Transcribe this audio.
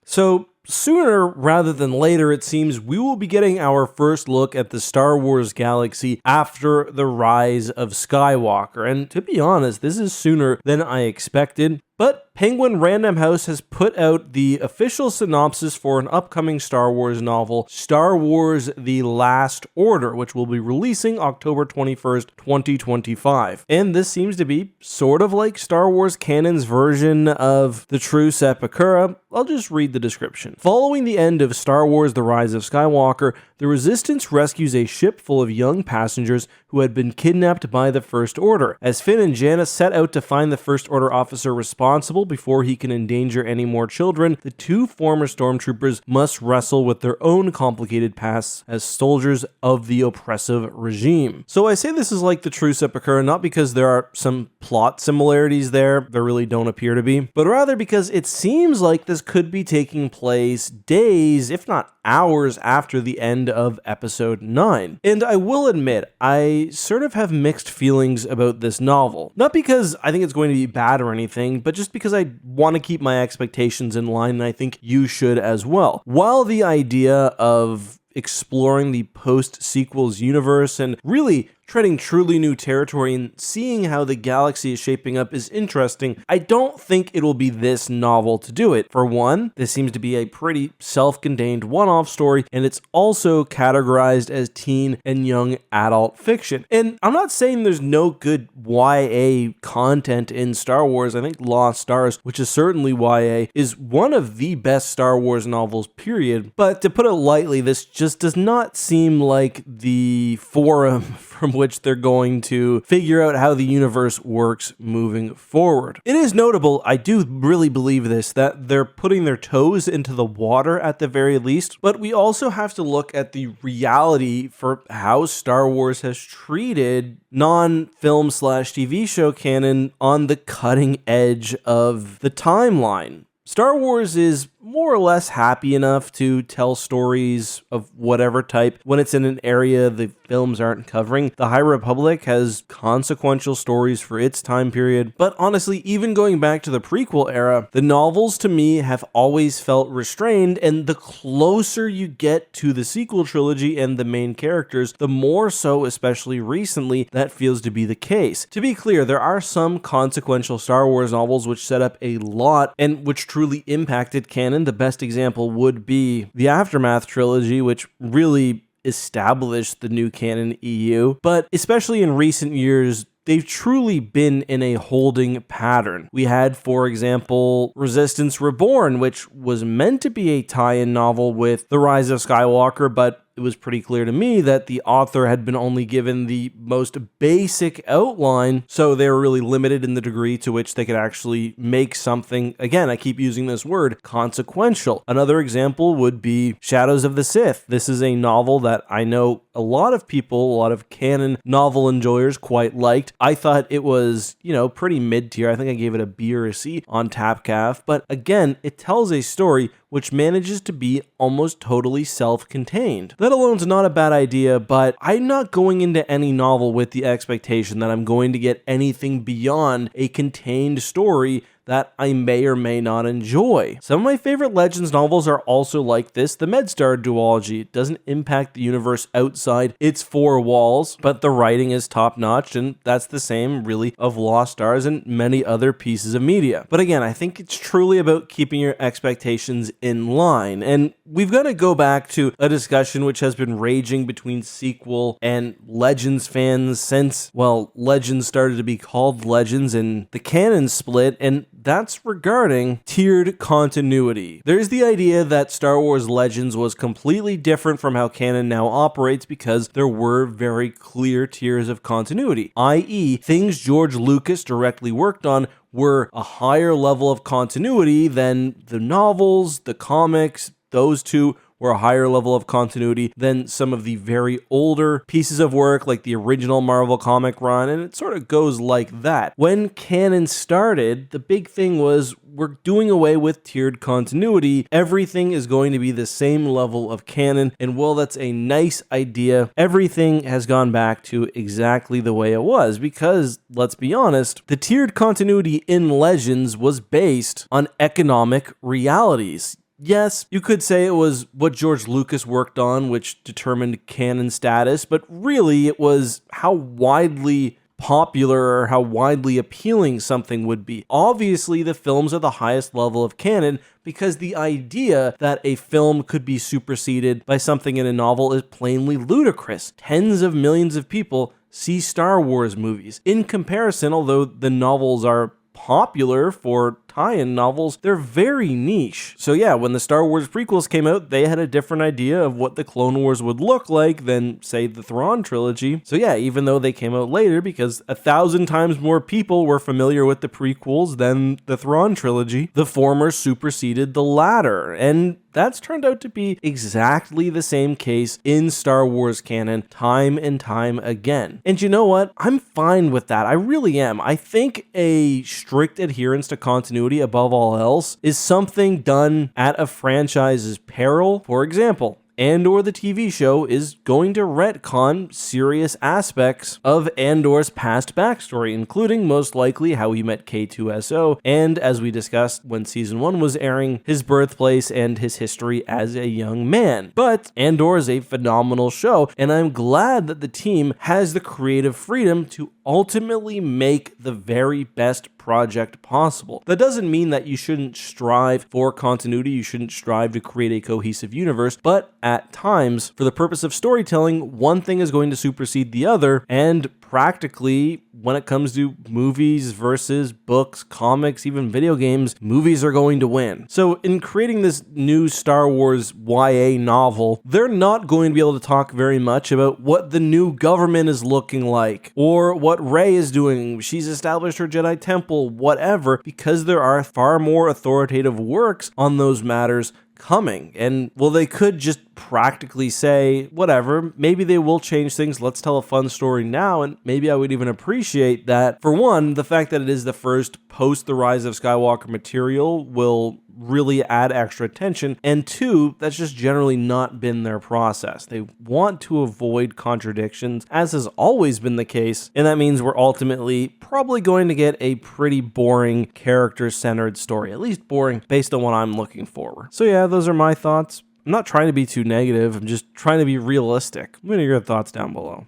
So, sooner rather than later, it seems we will be getting our first look at the Star Wars galaxy after the rise of Skywalker. And to be honest, this is sooner than I expected. But Penguin Random House has put out the official synopsis for an upcoming Star Wars novel, Star Wars The Last Order, which will be releasing October 21st, 2025. And this seems to be sort of like Star Wars canon's version of the true Sepultura. I'll just read the description. Following the end of Star Wars The Rise of Skywalker, the Resistance rescues a ship full of young passengers who had been kidnapped by the First Order. As Finn and Janice set out to find the First Order officer responsible before he can endanger any more children, the two former stormtroopers must wrestle with their own complicated pasts as soldiers of the oppressive regime. So I say this is like the true Sepultura not because there are some plot similarities there really don't appear to be, but rather because it seems like this could be taking place days, if not hours, after the end of episode 9. And I will admit, I sort of have mixed feelings about this novel. Not because I think it's going to be bad or anything, but just because I want to keep my expectations in line, and I think you should as well. While the idea of exploring the post-sequels universe and really treading truly new territory and seeing how the galaxy is shaping up is interesting, I don't think it will be this novel to do it. For one, this seems to be a pretty self-contained one-off story, and it's also categorized as teen and young adult fiction. And I'm not saying there's no good YA content in Star Wars. I think Lost Stars, which is certainly YA, is one of the best Star Wars novels, period. But to put it lightly, this just does not seem like the forum from which they're going to figure out how the universe works moving forward. It is notable, I do really believe this, that they're putting their toes into the water at the very least, but we also have to look at the reality for how Star Wars has treated non-film / TV show canon on the cutting edge of the timeline. Star Wars is more or less happy enough to tell stories of whatever type when it's in an area the films aren't covering. The High Republic has consequential stories for its time period, but honestly, even going back to the prequel era, the novels to me have always felt restrained, and the closer you get to the sequel trilogy and the main characters, the more so, especially recently, that feels to be the case. To be clear, there are some consequential Star Wars novels which set up a lot and which truly impacted canon. The best example would be the Aftermath trilogy, which really established the new canon EU. But especially in recent years, they've truly been in a holding pattern. We had, for example, Resistance Reborn, which was meant to be a tie-in novel with The Rise of Skywalker, but it was pretty clear to me that the author had been only given the most basic outline, so they were really limited in the degree to which they could actually make something, again, I keep using this word, consequential. Another example would be Shadows of the Sith. This is a novel that I know a lot of people, a lot of canon novel enjoyers quite liked. I thought it was, pretty mid-tier. I think I gave it a B or a C on TapCaf, but again, it tells a story which manages to be almost totally self-contained. That alone's not a bad idea, but I'm not going into any novel with the expectation that I'm going to get anything beyond a contained story that I may or may not enjoy. Some of my favorite Legends novels are also like this. The Medstar duology, it doesn't impact the universe outside its four walls, but the writing is top-notch, and that's the same, really, of Lost Stars and many other pieces of media. But again, I think it's truly about keeping your expectations in line, and we've got to go back to a discussion which has been raging between sequel and Legends fans since, Legends started to be called Legends and the canon split, and that's regarding tiered continuity. There's the idea that Star Wars Legends was completely different from how canon now operates because there were very clear tiers of continuity, i.e., things George Lucas directly worked on were a higher level of continuity than the novels, the comics. Those two or a higher level of continuity than some of the very older pieces of work like the original Marvel comic run, and it sort of goes like that. When canon started, the big thing was we're doing away with tiered continuity. Everything is going to be the same level of canon, and while that's a nice idea, everything has gone back to exactly the way it was because, let's be honest, the tiered continuity in Legends was based on economic realities. Yes, you could say it was what George Lucas worked on, which determined canon status, but really it was how widely popular or how widely appealing something would be. Obviously, the films are the highest level of canon because the idea that a film could be superseded by something in a novel is plainly ludicrous. Tens of millions of people see Star Wars movies. In comparison, although the novels are popular for tie-in novels, they're very niche. So yeah, when the Star Wars prequels came out, they had a different idea of what the Clone Wars would look like than, say, the Thrawn trilogy. So yeah, even though they came out later, because 1,000 times more people were familiar with the prequels than the Thrawn trilogy, the former superseded the latter. And that's turned out to be exactly the same case in Star Wars canon time and time again. And you know what? I'm fine with that. I really am. I think a strict adherence to continuity above all else is something done at a franchise's peril. For example, Andor the TV show is going to retcon serious aspects of Andor's past backstory, including most likely how he met K2SO, and as we discussed when season 1 was airing, his birthplace and his history as a young man. But Andor is a phenomenal show, and I'm glad that the team has the creative freedom to ultimately make the very best project possible. That doesn't mean that you shouldn't strive for continuity, you shouldn't strive to create a cohesive universe, but at times, for the purpose of storytelling, one thing is going to supersede the other, and practically, when it comes to movies versus books, comics, even video games, movies are going to win. So in creating this new Star Wars YA novel, they're not going to be able to talk very much about what the new government is looking like, or what Rey is doing. She's established her Jedi Temple, whatever, because there are far more authoritative works on those matters coming. And well, they could just practically say, whatever, maybe they will change things, let's tell a fun story now, and maybe I would even appreciate that. For one, the fact that it is the first post The Rise of Skywalker material will really add extra attention, and two, that's just generally not been their process. They want to avoid contradictions, as has always been the case, and that means we're ultimately probably going to get a pretty boring character-centered story, at least boring based on what I'm looking for. So yeah, those are my thoughts. I'm not trying to be too negative, I'm just trying to be realistic. Let me know your thoughts down below.